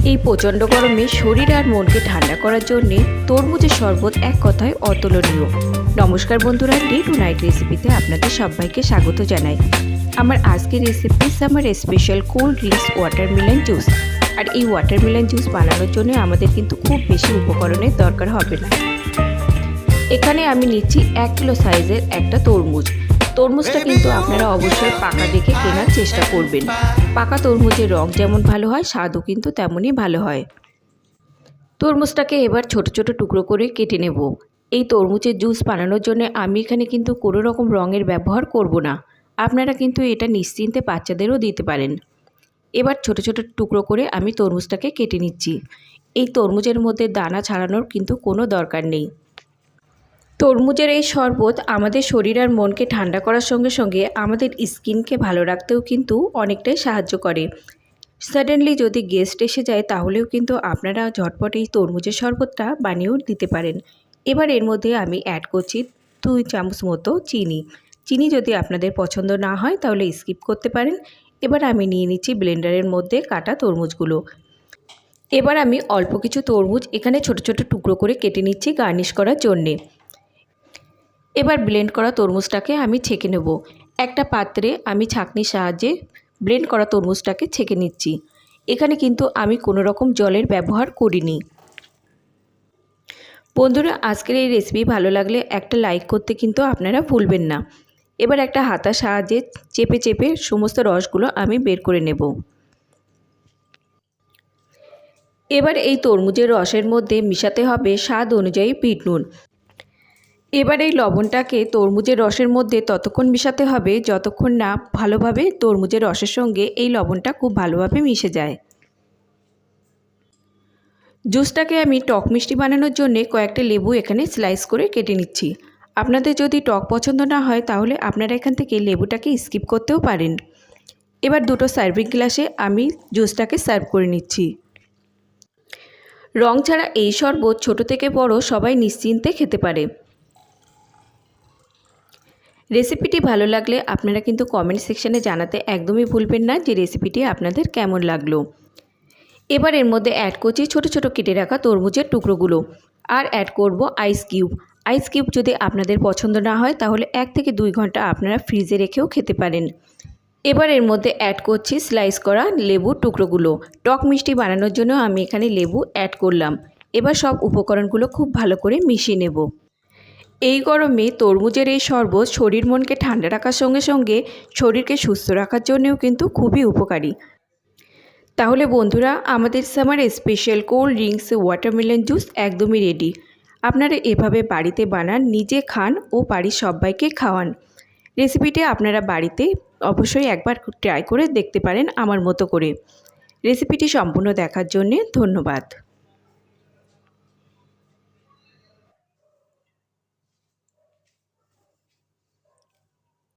এই প্রচণ্ড গরমে শরীর আর মনকে ঠান্ডা করার জন্য তরমুজের শরবত এক কথায় অতুলনীয়। নমস্কার বন্ধুরা, ডে টু নাইট রেসিপিতে আপনাদের সবাইকে স্বাগত জানাই। আমার আজকের recipe summer special cold drinks watermelon juice. আর এই ওয়াটারমেলন জুস বানানোর জন্য আমাদের কিন্তু খুব বেশি উপকরণের দরকার হবে না। এখানে আমি নিচ্ছি 1 কিলো সাইজের একটা তরমুজ। তরমুজটা কিন্তু আপনারা অবশ্যই পাকা দেখে কেনার চেষ্টা করবেন। পাকা তরমুজের রং যেমন ভালো হয়, স্বাদও কিন্তু তেমনই ভালো হয়। তরমুজটাকে এবার ছোট ছোট টুকরো করে কেটে নেব। এই তরমুজের জুস বানানোর জন্য আমি এখানে কিন্তু কোনো রকম রঙের ব্যবহার করব না। আপনারা কিন্তু এটা নিশ্চিন্তে বাচ্চাদেরও দিতে পারেন। এবার ছোট ছোট টুকরো করে আমি তরমুজটাকে কেটে নিচ্ছি। এই তরমুজের মধ্যে দানা ছাড়ানোর কিন্তু কোনো দরকার নেই। তরমুজের এই শরবত আমাদের শরীর আর মনকে ঠান্ডা করার সঙ্গে সঙ্গে আমাদের স্কিনকে ভালো রাখতেও কিন্তু অনেকটাই সাহায্য করে। সাডেনলি যদি গেস্ট এসে যায় তাহলেও কিন্তু আপনারা ঝটপট এই তরমুজের শরবতটা বানিয়েও দিতে পারেন। এবার এর মধ্যে আমি অ্যাড করছি 2 চামচ মতো চিনি। চিনি যদি আপনাদের পছন্দ না হয় তাহলে স্কিপ করতে পারেন। এবার আমি নিয়ে নিচ্ছি ব্লেন্ডারের মধ্যে কাটা তরমুজগুলো। এবার আমি অল্প কিছু তরমুজ এখানে ছোট ছোট টুকরো করে কেটে নিচ্ছি গার্নিশ করার জন্যে। এবার ব্লেন্ড করা তরমুজটাকে আমি ছেঁকে নেব। একটা পাত্রে আমি ছাঁকনির সাহায্যে ব্লেন্ড করা তরমুজটাকে ছেঁকে নিচ্ছি। এখানে কিন্তু আমি কোনো রকম জলের ব্যবহার করিনি। বন্ধুরা, আজকের এই রেসিপি ভালো লাগলে একটা লাইক করতে কিন্তু আপনারা ভুলবেন না। এবার একটা হাতার সাহায্যে চেপে চেপে সমস্ত রসগুলো আমি বের করে নেব। এবার এই তরমুজের রসের মধ্যে মিশাতে হবে স্বাদ অনুযায়ী বিট নুন। এবার এই লবণটাকে তরমুজের রসের মধ্যে ততক্ষণ মিশাতে হবে যতক্ষণ না ভালোভাবে তরমুজের রসের সঙ্গে এই লবণটা খুব ভালোভাবে মিশে যায়। জুসটাকে আমি টক মিষ্টি বানানোর জন্য কয়েকটা লেবু এখানে স্লাইস করে কেটে নিচ্ছি। আপনাদের যদি টক পছন্দ না হয় তাহলে আপনারা এখান থেকে লেবুটাকে স্কিপ করতেও পারেন। এবার দুটো সার্ভিং গ্লাসে আমি জুসটাকে সার্ভ করে নিচ্ছি। রং ছাড়া এই শরবত ছোট থেকে বড় সবাই নিশ্চিন্তে খেতে পারে। রেসিপিটি ভালো লাগলে আপনারা কিন্তু কমেন্ট সেকশানে জানাতে একদমই ভুলবেন না যে রেসিপিটি আপনাদের কেমন লাগলো। এবার এর মধ্যে অ্যাড করছি ছোট ছোট কেটে রাখা তরমুজের টুকরোগুলো। আর অ্যাড করব আইস কিউব। আইস কিউব যদি আপনাদের পছন্দ না হয় তাহলে 1 থেকে 2 ঘন্টা আপনারা ফ্রিজে রেখেও খেতে পারেন। এবার এর মধ্যে অ্যাড করছি স্লাইস করা লেবুর টুকরোগুলো। টক মিষ্টি বানানোর জন্য আমি এখানে লেবু অ্যাড করলাম। এবার সব উপকরণগুলো খুব ভালো করে মিশিয়ে নেব। এই গরমে তরমুজের এই শরবত শরীর মনকে ঠান্ডা রাখার সঙ্গে সঙ্গে শরীরকে সুস্থ রাখার জন্যও কিন্তু খুবই উপকারী। তাহলে বন্ধুরা, আমাদের summer special cold drinks watermelon juice একদমই রেডি। আপনারা এভাবে বাড়িতে বানান, নিজে খান ও বাড়ির সবাইকে খাওয়ান। রেসিপিটি আপনারা বাড়িতে অবশ্যই একবার ট্রাই করে দেখতে পারেন আমার মতো করে। রেসিপিটি সম্পূর্ণ দেখার জন্যে ধন্যবাদ।